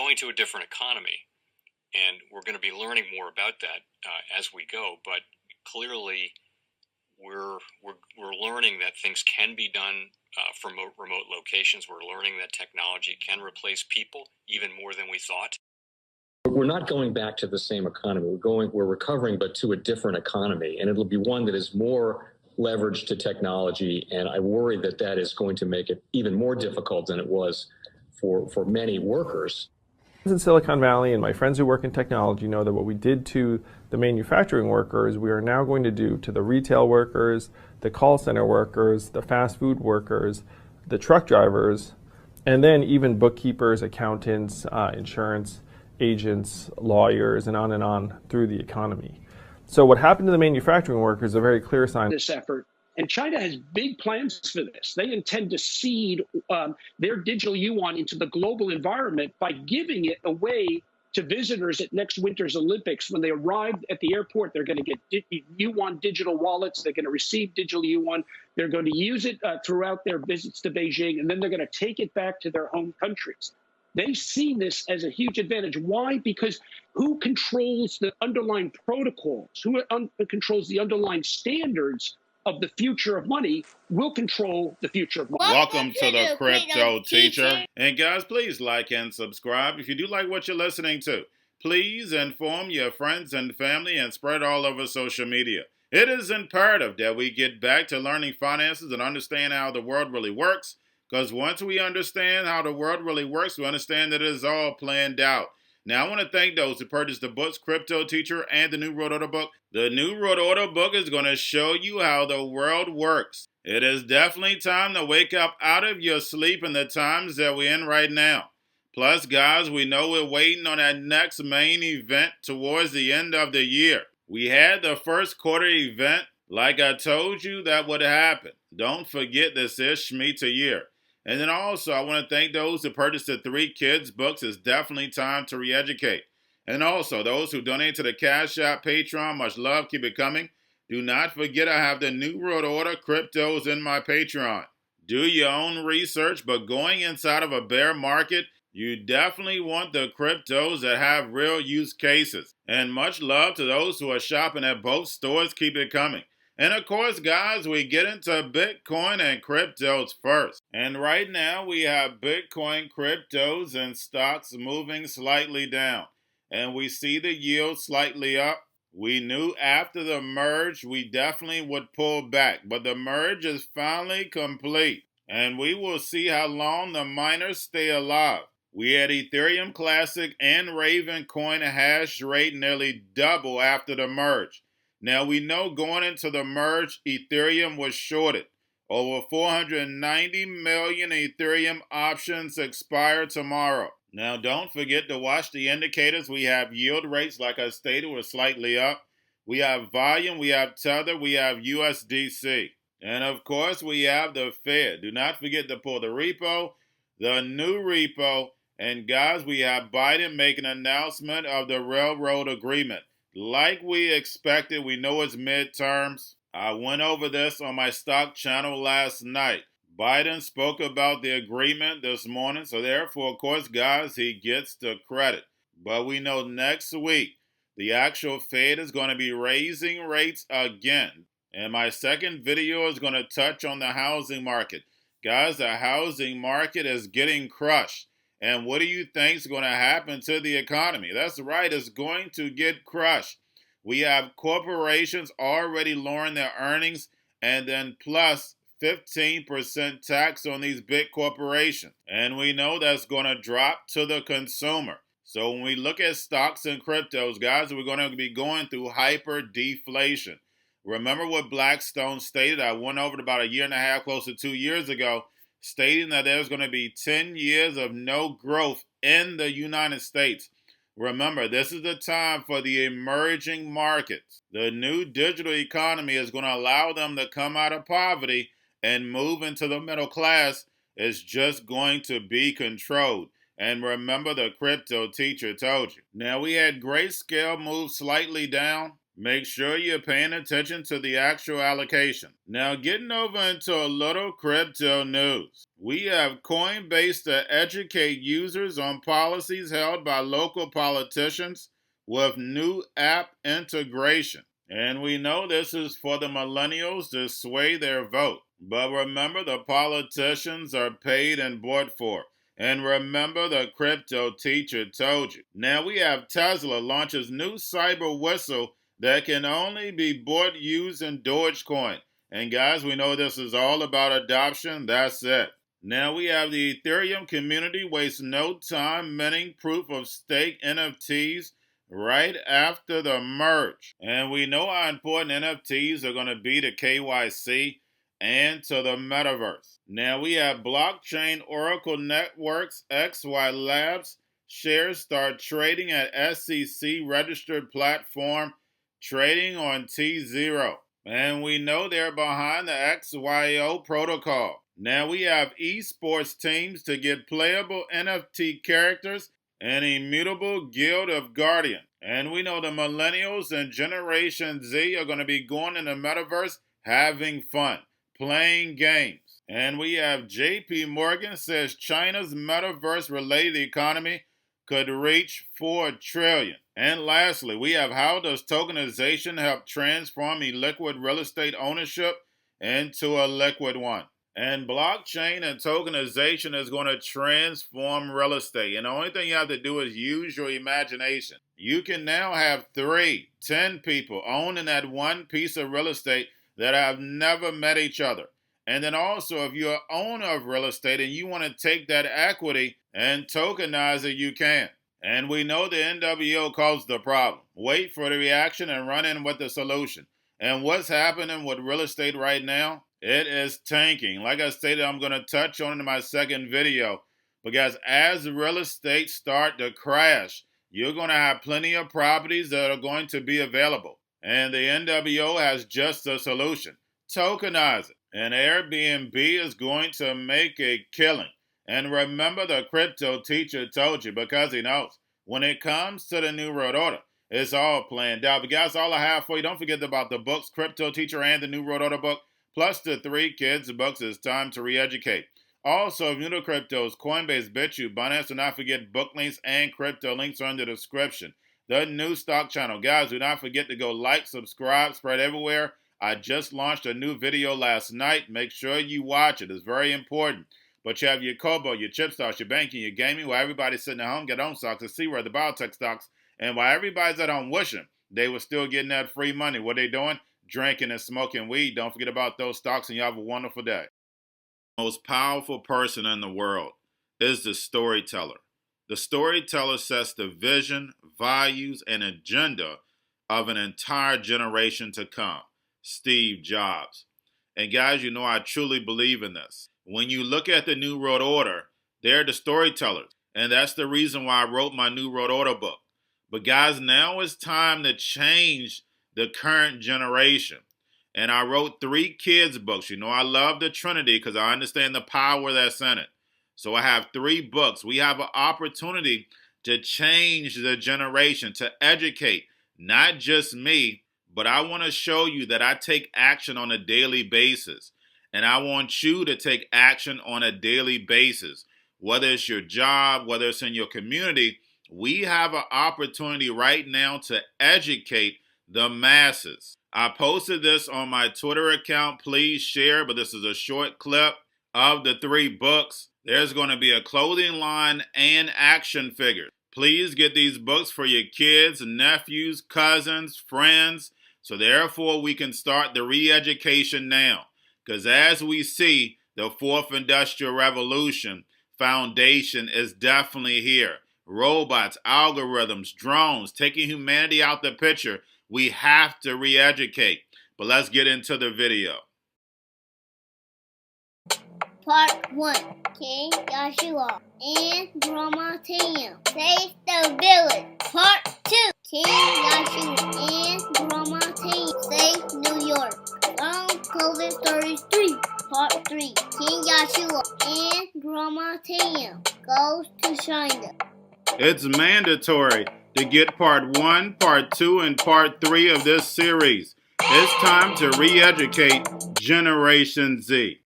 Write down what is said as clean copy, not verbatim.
going to a different economy, and we're going to be learning more about that as we go. But clearly, we're learning that things can be done from remote locations. We're learning that technology can replace people even more than we thought. We're not going back to the same economy. We're recovering, but to a different economy, and it'll be one that is more leveraged to technology. And I worry that that is going to make it even more difficult than it was for many workers. In Silicon Valley, and my friends who work in technology know that what we did to the manufacturing workers, we are now going to do to the retail workers, the call center workers, the fast food workers, the truck drivers, and then even bookkeepers, accountants, insurance agents, lawyers, and on through the economy. So what happened to the manufacturing workers is a very clear sign. This effort. And China has big plans for this. They intend to seed their digital yuan into the global environment by giving it away to visitors at next winter's Olympics. When they arrive at the airport, they're going to get yuan digital wallets. They're going to receive digital yuan. They're going to use it throughout their visits to Beijing, and then they're going to take it back to their home countries. They see this as a huge advantage. Why? Because who controls the underlying protocols, who controls the underlying standards of the future of money will control the future of money. Welcome to the Crypto Teacher. And guys, please like and subscribe. If you do like what you're listening to, please inform your friends and family and spread all over social media. It is imperative that we get back to learning finances and understand how the world really works. Because once we understand how the world really works, we understand that it is all planned out. Now, I want to thank those who purchased the books, Cryptoteacher and the new Road Order book. The new Road Order book is going to show you how the world works. It is definitely time to wake up out of your sleep in the times that we're in right now. Plus, guys, we know we're waiting on that next main event towards the end of the year. We had the first quarter event. Like I told you, that would happen. Don't forget this is Shemitah year. And then also, I want to thank those who purchased the 3 Kids books. It's definitely time to re-educate. And also, those who donate to the Cash App, Patreon, much love, keep it coming. Do not forget I have the New World Order cryptos in my Patreon. Do your own research, but going inside of a bear market, you definitely want the cryptos that have real use cases. And much love to those who are shopping at both stores, keep it coming. And of course, guys, we get into Bitcoin and cryptos first. And right now, we have Bitcoin, cryptos, and stocks moving slightly down. And we see the yield slightly up. We knew after the merge, we definitely would pull back. But the merge is finally complete. And we will see how long the miners stay alive. We had Ethereum Classic and Raven coin hash rate nearly double after the merge. Now, we know going into the merge, Ethereum was shorted. Over 490 million Ethereum options expire tomorrow. Now, don't forget to watch the indicators. We have yield rates, like I stated, were slightly up. We have volume, we have Tether, we have USDC. And, of course, we have the Fed. Do not forget to pull the repo, the new repo. And, guys, we have Biden making an announcement of the railroad agreement. Like we expected, we know it's midterms. I went over this on my stock channel last night. Biden spoke about the agreement this morning, so therefore, of course, guys, he gets the credit. But we know next week, the actual Fed is going to be raising rates again. And my second video is going to touch on the housing market. Guys, the housing market is getting crushed. And what do you think is going to happen to the economy? That's right, it's going to get crushed. We have corporations already lowering their earnings and then plus 15% tax on these big corporations. And we know that's going to drop to the consumer. So when we look at stocks and cryptos, guys, we're going to be going through hyper deflation. Remember what Blackstone stated? I went over it about a year and a half, close to 2 years ago, stating that there's going to be 10 years of no growth in the United States. Remember, this is the time for the emerging markets. The new digital economy is going to allow them to come out of poverty and move into the middle class. It's just going to be controlled. And remember, the Crypto Teacher told you. Now, we had Grayscale move slightly down. Make sure you're paying attention to the actual allocation. Now, getting over into a little crypto news. We have Coinbase to educate users on policies held by local politicians with new app integration. And we know this is for the millennials to sway their vote. But remember, the politicians are paid and bought for. And remember, the crypto teacher told you. Now we have Tesla launches new cyber whistle that can only be bought using dogecoin. And guys, we know this is all about adoption. That's it. Now we have the Ethereum community wastes no time minting proof of stake NFTs right after the merge. And we know how important NFTs are going to be to KYC and to the metaverse. Now we have blockchain Oracle Networks XY Labs shares start trading at SEC registered platform trading on T0. And we know they're behind the XYO protocol. Now we have esports teams to get playable NFT characters and immutable Guild of Guardian. And we know the millennials and Generation Z are going to be going in the metaverse having fun, playing games. And we have JP Morgan says China's metaverse-related economy could reach $4 trillion. And lastly, we have how does tokenization help transform illiquid real estate ownership into a liquid one? And blockchain and tokenization is going to transform real estate. And the only thing you have to do is use your imagination. You can now have 3, 10 people owning that one piece of real estate that have never met each other. And then also, if you're an owner of real estate and you want to take that equity and tokenize it, you can. And we know the NWO caused the problem. Wait for the reaction and run in with the solution. And what's happening with real estate right now? It is tanking. Like I stated, I'm going to touch on it in my second video. Because as real estate start to crash, you're going to have plenty of properties that are going to be available. And the NWO has just a solution. Tokenize it. And Airbnb is going to make a killing. And remember, the crypto teacher told you, because he knows. When it comes to the New World Order, it's all planned out. But guys, all I have for you, don't forget about the books, Crypto Teacher and the New World Order book, plus the 3 kids books. It's time to re-educate. Also, if you're new to cryptos, Coinbase, Bitrue, Binance, do not forget book links and crypto links are in the description. The new stock channel. Guys, do not forget to go like, subscribe, spread everywhere. I just launched a new video last night. Make sure you watch it. It's very important. But you have your Kobo, your chip stocks, your banking, your gaming, while everybody's sitting at home, get on stocks, to see where the biotech stocks, and while everybody's at home wishing they were still getting that free money, what they doing? Drinking and smoking weed. Don't forget about those stocks, and you have a wonderful day. The most powerful person in the world is the storyteller. The storyteller sets the vision, values, and agenda of an entire generation to come. Steve Jobs. And guys, you know I truly believe in this. When you look at the New World Order, they're the storytellers. And that's the reason why I wrote my New World Order book. But guys, now it's time to change the current generation. And I wrote 3 kids books. You know I love the Trinity because I understand the power that's in it. So I have 3 books. We have an opportunity to change the generation, to educate, not just me, but I want to show you that I take action on a daily basis. And I want you to take action on a daily basis. Whether it's your job, whether it's in your community, we have an opportunity right now to educate the masses. I posted this on my Twitter account. Please share, but this is a short clip of the 3 books. There's going to be a clothing line and action figures. Please get these books for your kids, nephews, cousins, friends, so therefore we can start the re-education now. Because as we see, the 4th Industrial Revolution foundation is definitely here. Robots, algorithms, drones, taking humanity out the picture. We have to re-educate. But let's get into the video. Part 1. King Joshua and Drama Tam save the village. Part 2. King Joshua and Drama Tam save New York from COVID Stories 3. Part 3. King Joshua and Drama Tam goes to China. It's mandatory to get part 1, part 2, and part 3 of this series. It's time to re-educate Generation Z.